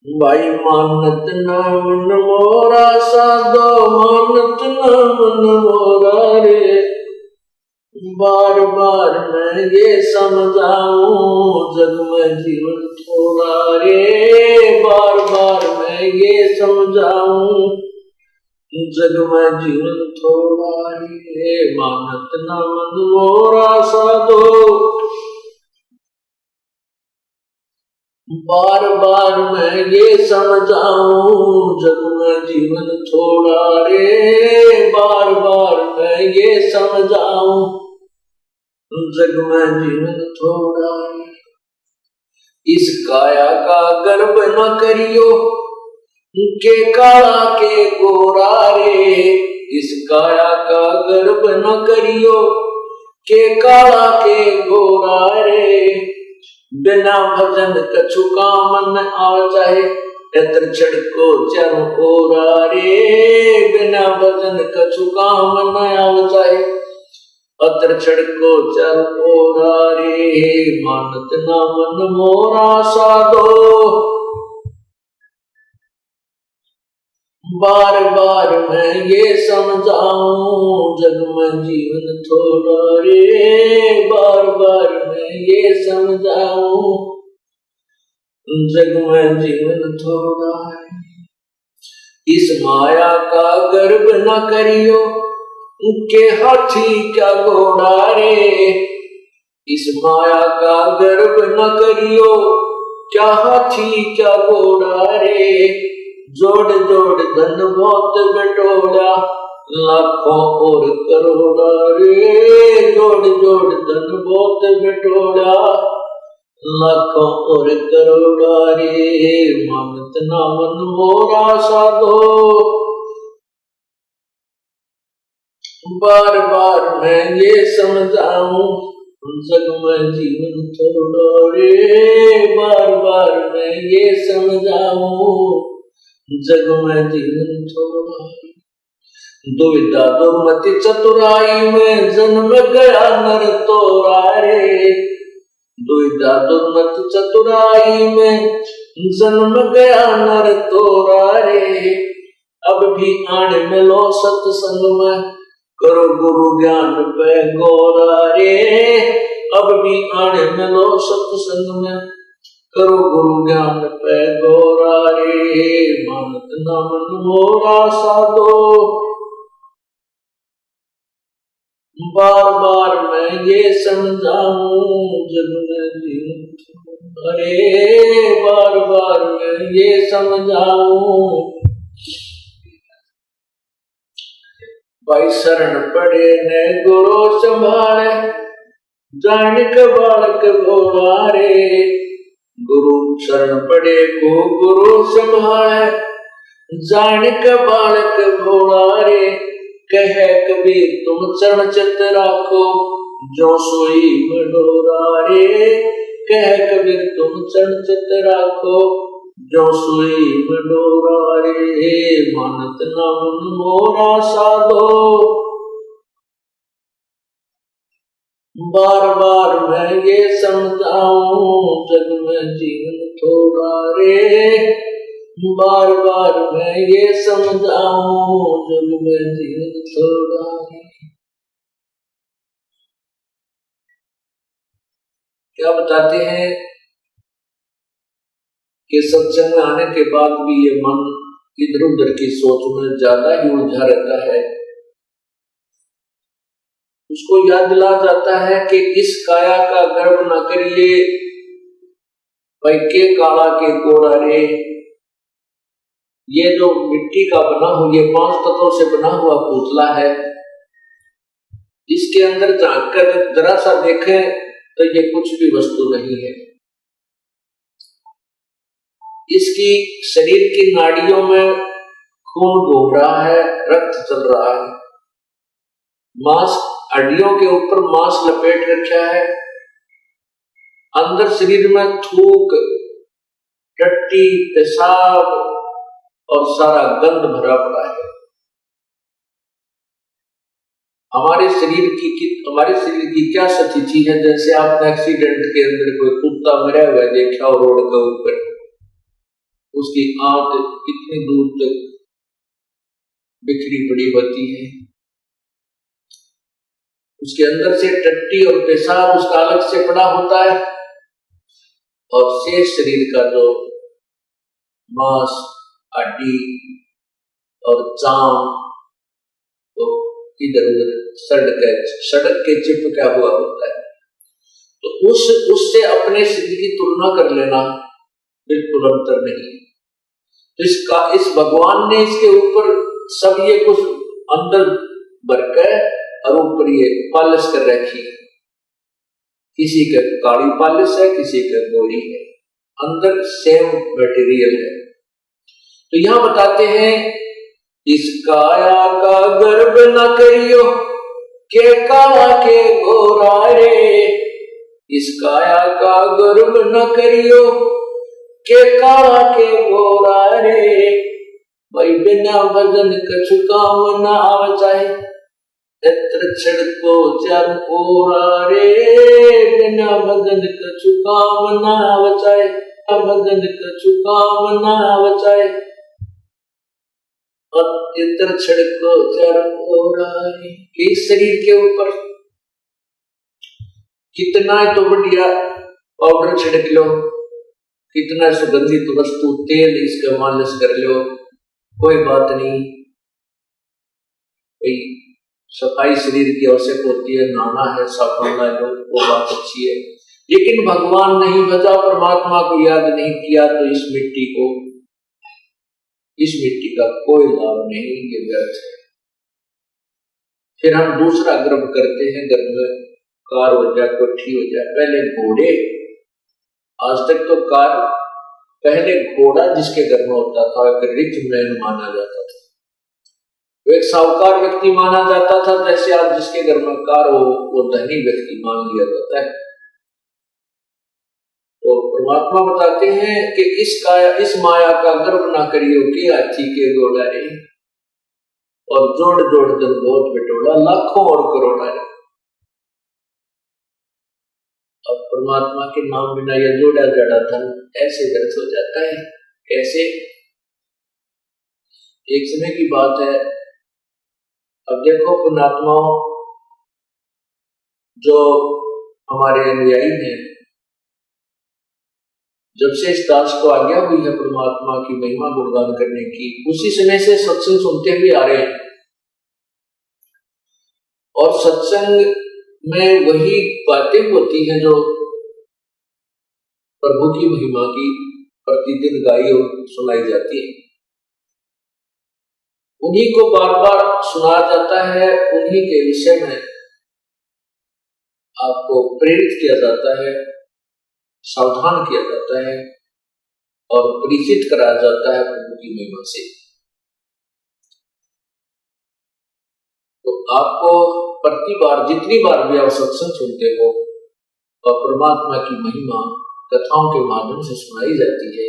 भाई मानत न मन मोरा साधो, मानत न मन मोरा रे। बार बार मैं ये समझाऊं जग में जीवन थोड़ा रे। बार बार मैं ये समझाऊं जग में जीवन थोड़ा रे। मानत न मन मोरा साधो, बार बार मैं ये समझाऊं जग में जीवन थोड़ा रे। बार बार मैं ये समझाऊं जग में जीवन थोड़ा रे। इस काया का गर्व न करियो के काला के गोरा रे। इस काया का गर्व न करियो के काला के गोरा रे। बिना भजन कछु काम न आव चाहे, एतर छड़को चारों ओरा रे। बिना भजन कछु काम न आव चाहे, अतर छड़को चारों ओरा रे। मानत न मन मोरा साधो, बार बार मैं ये समझाऊं जग में जीवन थोड़ा रे। बार बार मैं ये समझाऊं जग में जीवन थोड़ा है। इस माया का गर्व न करियो के हाथी क्या घोड़ा रे। इस माया का गर्व न करियो क्या हाथी क्या घोड़ा रे। जोड़ जोड़ धन बहुत बटोरा, लाखों और करोड़ा रे। जोड़ जोड़ धन बहुत बटोरा, लाखों और करोड़ा रे। मानत ना मन मोरा साधो, बार बार मैं ये समझाऊं जग में जीवन थोड़ा रे। बार बार मैं ये समझाऊं जग में जीवन थोड़ा। दुविधा दुर्मति चतुराई में जन्म गया नर तोरा रे। दुविधा दुर्मति चतुराई में जन्म गया नर तोरा रे। अब भी आने मिलो सत्संग में, करो गुरु ज्ञान पे गोरा रे। अब भी आने मिलो सत्संग में, करो गुरु ज्ञान पे गोरा रे। मानत न मन मोरा साधो, बार बार मैं ये समझाऊं जग में जीवन थोड़ा रे। बार बार मैं ये समझाऊं। भाई शरण पड़े ने गुरु संभाले, जानिक बालक भोला रे। गुरु शरण पड़े को गुरु संभाले, जानिक बालक भोला रे। कहे कबीर तुम चरण चित राखो, जो सोई मडोरा रे। कहे कबीर तुम चरण चित राखो, जो सोई मडोरा रे। मानत न मन मोरा साधो, बार बार मैं ये समझाऊं जग में जीवन थोड़ा रे। बार बार मैं ये समझाऊं जग में जीवन थोड़ा रे। क्या बताते हैं कि सत्संग में आने के बाद भी ये मन इधर उधर की सोच में ज्यादा ही उलझा रहता है। उसको याद दिला जाता है कि इस काया का गर्व न करिए, भाई के काला के गोरा रे। ये जो मिट्टी का बना हुआ, ये 5 तत्वों से बना हुआ पुतला है, इसके अंदर झांक कर जरा सा देखें तो ये कुछ भी वस्तु नहीं है। इसकी शरीर की नाड़ियों में खून घूम रहा है, रक्त चल रहा है, मांस हड्डियों के ऊपर मांस लपेट रखा है, अंदर शरीर में थूक, टट्टी, पेशाब और सारा गंध भरा पड़ा है। हमारे शरीर की क्या स्थिति है? जैसे आपने एक्सीडेंट के अंदर कोई कुत्ता मरा हुआ देखा हो रोड के ऊपर, उसकी आंत कितनी दूर तक बिखरी पड़ी होती है, उसके अंदर से टट्टी और पेशाब उसका अलग से पड़ा होता है, और शेष शरीर का जो मांस, हड्डी और चाम तो इधर उधर सड़क के चिपका हुआ होता है। तो उससे अपने सिद्ध की तुलना कर लेना बिल्कुल अंतर नहीं। तो इस भगवान ने इसके ऊपर सब ये कुछ अंदर भर कर और ऊपर ये पालिश कर रखी है। किसी का काली पालिश है, किसी का गोरी है, अंदर सेम मटेरियल है। तो यहां बताते हैं इस काया का गर्व न करियो के काया के गोरा रे, इस काया का गर्व न करियो के काया के गोरा रे, भाई बिना वजन कछु काम न आवे चाहे, एत्र छिड़को चार ओरा रे, बिना वजन कछु काम न आवे चाहे, वजन कछु काम न आवे चाहे, और इत्र छिड़को चार ओरा रे। इस शरीर के ऊपर कितना तो बढ़िया पाउडर छिड़क लो, कितना सुगंधित वस्तु तेल इसका मालिश कर लो, कोई बात नहीं, सफाई शरीर की आवश्यक होती है, नहाना है, साबुन ला लो, वो बात अच्छी है। लेकिन भगवान नहीं भजा, परमात्मा को याद नहीं किया, तो इस मिट्टी का कोई लाभ नहीं, ये व्यर्थ है। फिर हम दूसरा गर्व करते हैं, गर्व में कार हो जाए, कोठी हो जाए। पहले घोड़े, आज तक तो कार, पहले घोड़ा जिसके घर में होता था एक रिच मैन माना जाता था, एक साहूकार व्यक्ति माना जाता था। जैसे आज जिसके घर में कार हो वो धनी व्यक्ति मान लिया जाता है। तो परमात्मा बताते हैं कि इस माया का गर्व ना करियो कि हाथी के घोड़ा रे, और जोड़ जोड़ जन बहुत बिटोड़ा, लाखों और करोड़ा रे। अब परमात्मा के नाम बिना यह जोड़ा जड़ा धन ऐसे व्यर्थ हो जाता है। कैसे? एक समय की बात है, अब देखो पुण्यात्माओं, जो हमारे अनुयायी हैं, जब से इस दास को आज्ञा हुई है परमात्मा की महिमा गुणगान करने की, उसी समय से सत्संग सुनते हुए आ रहे हैं। और सत्संग में वही बातें होती हैं जो प्रभु की महिमा की प्रतिदिन गाई और सुनाई जाती है, उन्हीं को बार बार सुनाया जाता है, उन्हीं के विषय में आपको प्रेरित किया जाता है, सावधान किया जाता है और परिचित कराया जाता है प्रभु की महिमा से। तो आपको प्रति बार, जितनी बार भी आप सत्संग सुनते हो और परमात्मा की महिमा कथाओं के माध्यम से सुनाई जाती है,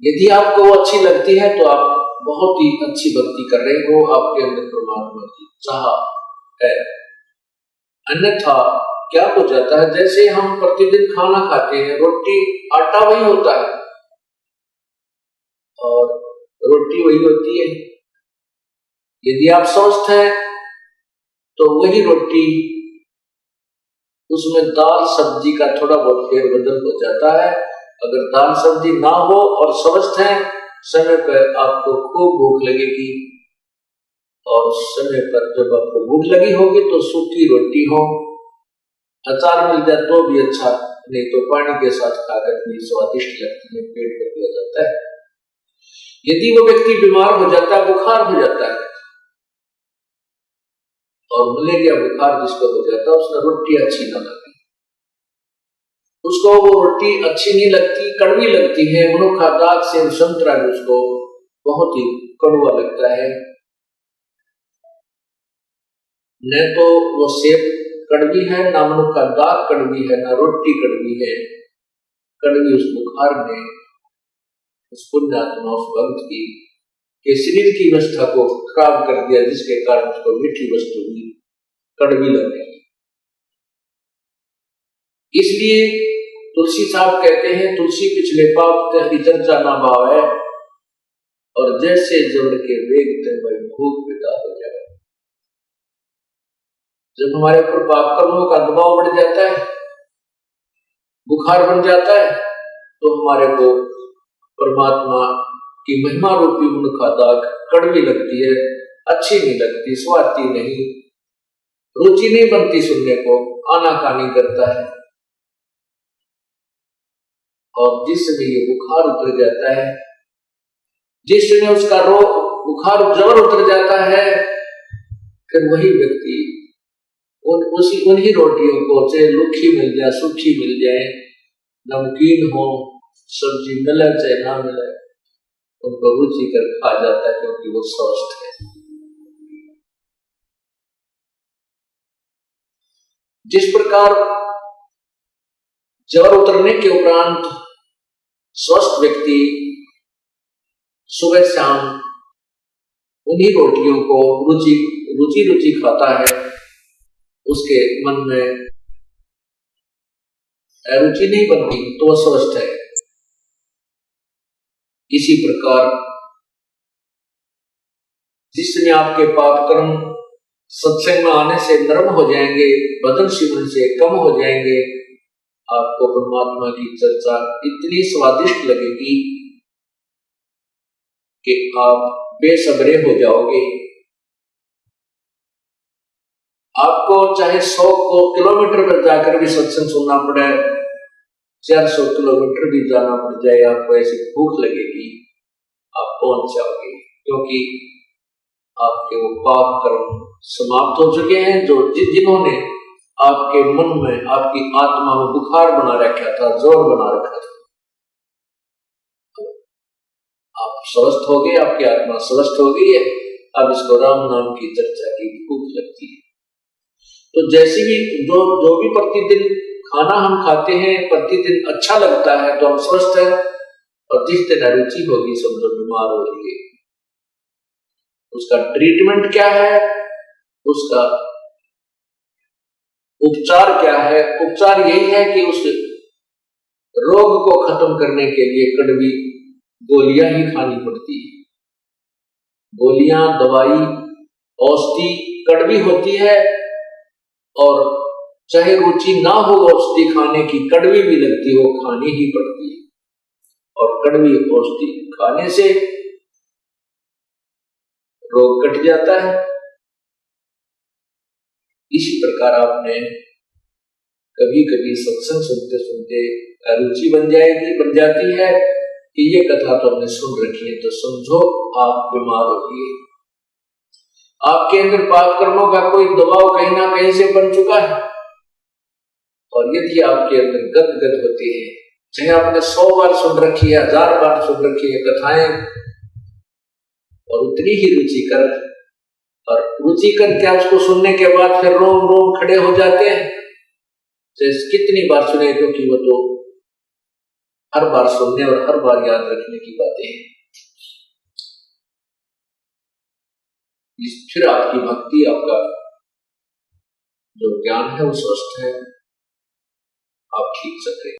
यदि आपको वो अच्छी लगती है तो आप बहुत ही अच्छी भक्ति कर रहे हो, आपके अंदर परमात्मा की चाह है। अन्यथा क्या हो जाता है, जैसे हम प्रतिदिन खाना खाते हैं, रोटी आटा वही होता है और रोटी वही होती है। यदि आप स्वस्थ हैं तो वही रोटी, उसमें दाल सब्जी का थोड़ा बहुत फेरबदल हो जाता है। अगर दाल सब्जी ना हो और स्वस्थ हैं, समय पर आपको खूब भूख लगेगी, और समय पर जब आपको भूख लगी होगी तो सूखी रोटी हो, अचार मिल जाए तो भी अच्छा, नहीं तो पानी के साथ खाकर भी स्वादिष्ट लगती है, पेट भर दिया जाता है। यदि वो व्यक्ति बीमार हो जाता है, बुखार हो जाता है, और मलेरिया बुखार जिसको हो जाता है, उसने रोटी अच्छी ना लगती, उसको वो रोटी अच्छी नहीं लगती, कड़वी लगती है, मनुखा दाग से संतरा उसको बहुत ही कड़वा लगता है। न तो वो सेब कड़वी है, ना मनुखा दाग कड़वी है, ना रोटी कड़वी है। कड़वी उस बुखार ने उस पुण्यात्मा, उस भक्त की के शरीर की अवस्था को खराब कर दिया, जिसके कारण उसको मीठी वस्तु भी कड़वी लग रही। इसलिए तुलसी साहब कहते हैं, तुलसी पिछले पाप ते हरि चर्चा ना भावे, और जैसे जड़ के वेग ते वही भूत विदा हो जाए। जब हमारे ऊपर पाप कर्मों का दबाव बढ़ जाता है, बुखार बन जाता है, तो हमारे को परमात्मा की महिमा रूपी उनका दाग कड़वी लगती है, अच्छी नहीं लगती, स्वादती नहीं, रुचि नहीं बनती सुनने को, आनाकानी करता है। और जिस समय ये बुखार उतर जाता है, जिस समय उसका रोग बुखार जबर उतर जाता है, फिर वही व्यक्ति उन्हीं रोटियों को, चाहे लुखी मिल जाए, सूखी मिल जाए, नमकीन हो, सब्जी मिले चाहे ना मिले, उनको रुचि कर खा जाता है, क्योंकि वो स्वस्थ है। जिस प्रकार जबर उतरने के उपरांत स्वस्थ व्यक्ति सुबह शाम उन्हीं रोटियों को रुचि खाता है, उसके मन में रुचि नहीं बनती, तो वह स्वस्थ है। इसी प्रकार जिस समय आपके पाप कर्म सत्संग में आने से नरम हो जाएंगे, बदन शिवन से कम हो जाएंगे, आपको परमात्मा की चर्चा इतनी स्वादिष्ट लगेगी कि आप बेसब्रे हो जाओगे। आपको चाहे 100 किलोमीटर पर जाकर भी सत्संग सुनना पड़े, 400 किलोमीटर भी जाना पड़ जाए, आपको ऐसी भूख लगेगी, आप पहुंच जाओगे, क्योंकि आपके वो पाप कर्म समाप्त हो चुके हैं, जो जिन्होंने आपके मन में, आपकी आत्मा में बुखार बना रखा था, जोर बना रखा था। आप स्वस्थ हो गए, आपकी आत्मा स्वस्थ हो गई है। अब इसको राम नाम की चर्चा की भूख लगती है। तो जैसे भी जो भी प्रतिदिन खाना हम खाते हैं, प्रतिदिन अच्छा लगता है, तो हम स्वस्थ हैं। और जिस दिन अरुचि होगी, समझो बीमार हो जाएंगे। उसका ट्रीटमेंट क्या है, उसका उपचार क्या है? उपचार यही है कि उस रोग को खत्म करने के लिए कड़वी गोलियां ही खानी पड़ती है। गोलियां, दवाई, औषधि कड़वी होती है, और चाहे रुचि ना हो औषधि खाने की, कड़वी भी लगती हो, खानी ही पड़ती है। और कड़वी औषधि खाने से रोग कट जाता है। इसी प्रकार आपने कभी कभी सत्संग सुनते सुनते रुचि बन जाती है कि ये कथा तो हमने सुन रखी है, तो समझो आप बीमार हो गए। आपके अंदर पाप कर्मों का कोई दबाव कहीं ना कहीं से बन चुका है, और यदि आपके अंदर गदगद होती है, चाहे आपने 100 बार सुन रखी है, 1000 बार सुन रखी है कथाएं, और उतनी ही रुचिकर, और रुचिकर क्या उसको सुनने के बाद फिर रोम रोम खड़े हो जाते हैं, जैसे कितनी बार सुने, क्योंकि वो तो हर बार सुनने और हर बार याद रखने की बातें हैं। फिर आपकी भक्ति, आपका जो ज्ञान है वो स्वस्थ है, आप ठीक चल रहे।